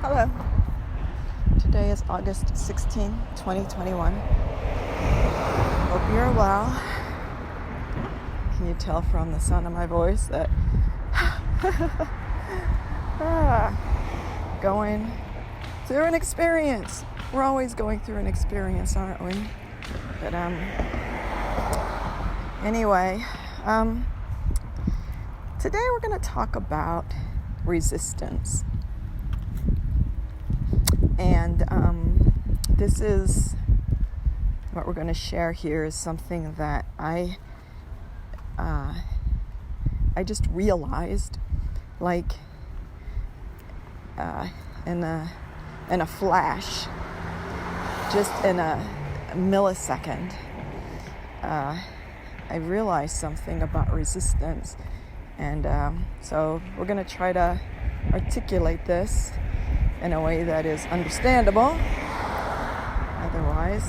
Hello. Today is August 16, 2021. Hope you're well. Can you tell from the sound of my voice that going through an experience? We're always going through an experience, aren't we? But anyway, today we're going to talk about resistance. And this is what we're going to share here is something that I just realized, like in a flash, just in a millisecond. I realized something about resistance, and so we're going to try to articulate this in a way that is understandable. Otherwise,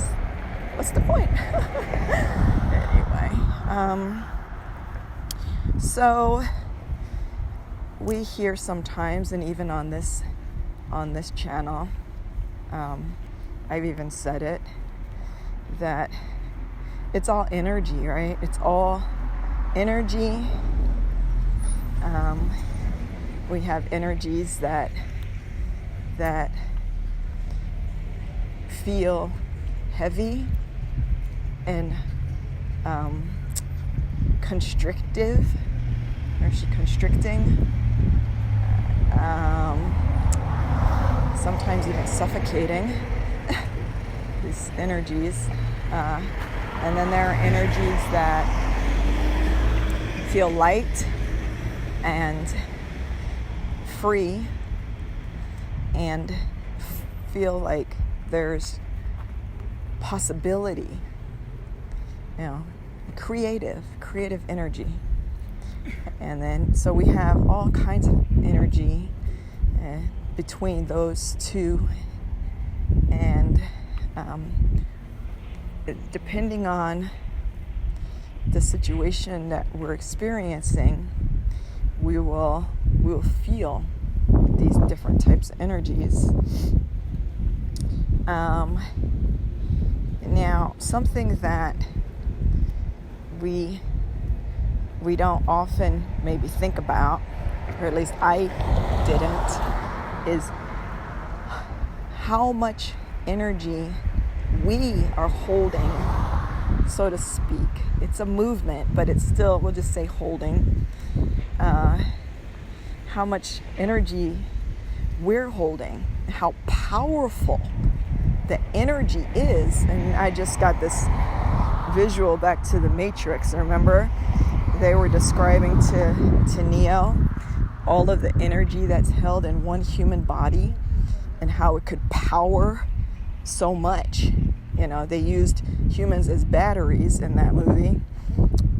what's the point? Anyway, so we hear sometimes, and even on this channel, I've even said it, that it's all energy, right? It's all energy. We have energies that feel heavy and constricting, sometimes even suffocating, these energies. And then there are energies that feel light and free and feel like there's possibility, creative energy. And then so we have all kinds of energy between those two, and depending on the situation that we're experiencing, we will feel these different types of energies. Now, something that we don't often maybe think about, or at least I didn't, is how much energy we are holding, so to speak. It's a movement, but it's still, we'll just say holding. How much energy we're holding, how powerful the energy is. And I just got this visual back to the Matrix. Remember, they were describing to Neo all of the energy that's held in one human body and how it could power so much. They used humans as batteries in that movie.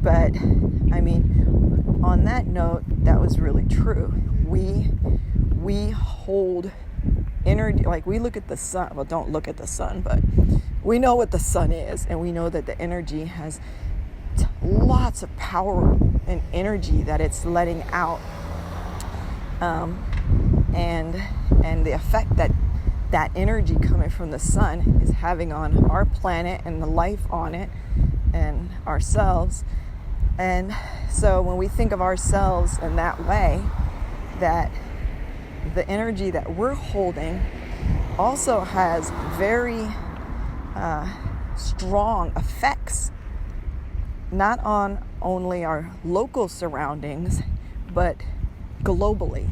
But I mean, on that note, that was really true. We hold energy, like we look at the sun. Well, don't look at the sun, but we know what the sun is, and we know that the energy has lots of power and energy that it's letting out, and the effect that energy coming from the sun is having on our planet and the life on it and ourselves. And so when we think of ourselves in that way, that the energy that we're holding also has very strong effects, not on only our local surroundings, but globally.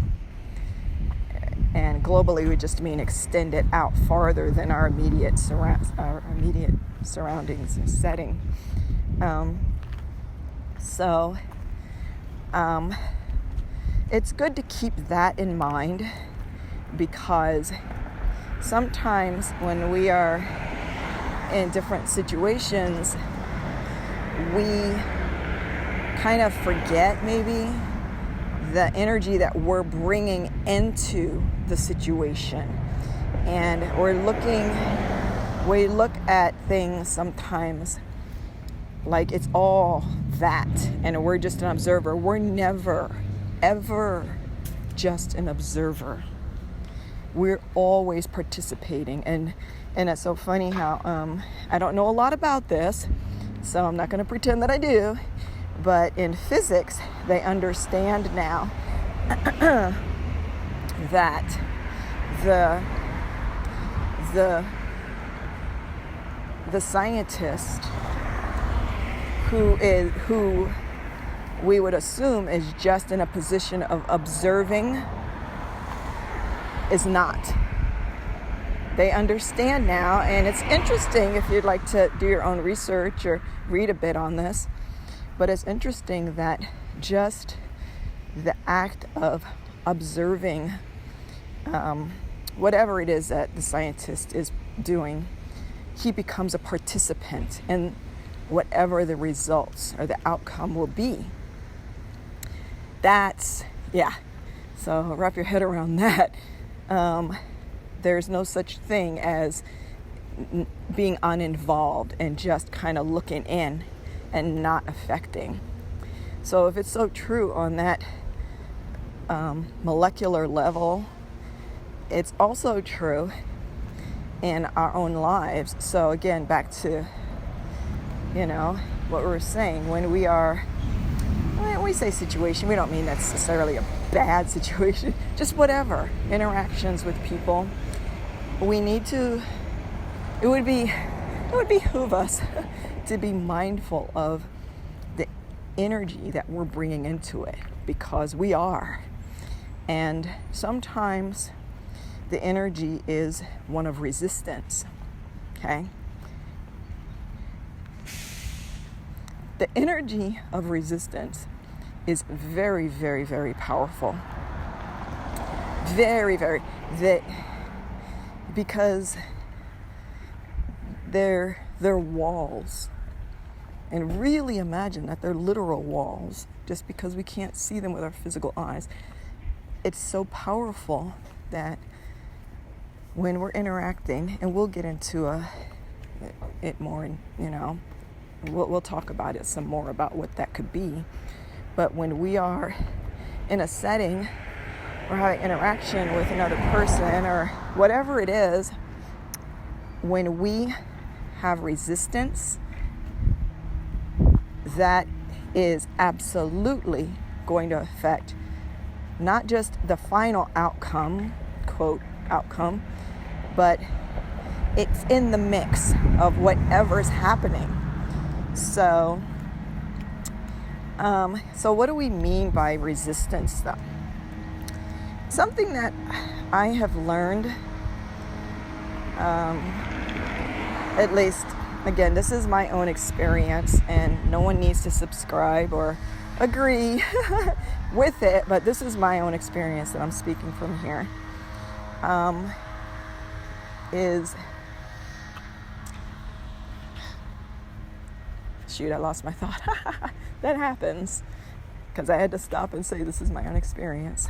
And globally, we just mean extend it out farther than our immediate surroundings and setting. So it's good to keep that in mind, because sometimes when we are in different situations, we kind of forget maybe the energy that we're bringing into the situation. And we look at things sometimes like it's all that, and we're just an observer. We're never, ever just an observer. we're always participating. And it's so funny how I don't know a lot about this, so I'm not going to pretend that I do, but in physics they understand now that the scientist who we would assume is just in a position of observing is not. They understand now, and it's interesting if you'd like to do your own research or read a bit on this, but it's interesting that just the act of observing whatever it is that the scientist is doing, he becomes a participant in whatever the results or the outcome will be. That's, yeah. So wrap your head around that. There's no such thing as being uninvolved and just kind of looking in and not affecting. So if it's so true on that molecular level, it's also true in our own lives. So again, back to, what we were saying, when we say situation, we don't mean necessarily a bad situation, just whatever, interactions with people. We need to, it would behoove us to be mindful of the energy that we're bringing into it, because we are. And sometimes the energy is one of resistance, okay? The energy of resistance is very, very, very powerful. Very, very. Because they're walls. And really imagine that they're literal walls, just because we can't see them with our physical eyes. It's so powerful that when we're interacting, and we'll get into it more, we'll talk about it some more about what that could be. But when we are in a setting or having interaction with another person or whatever it is, when we have resistance, that is absolutely going to affect not just the final outcome, quote, outcome, but it's in the mix of whatever's happening. So what do we mean by resistance, though? Something that I have learned, at least, again, this is my own experience, and no one needs to subscribe or agree with it, but this is my own experience that I'm speaking from here, I lost my thought. That happens because I had to stop and say this is my own experience.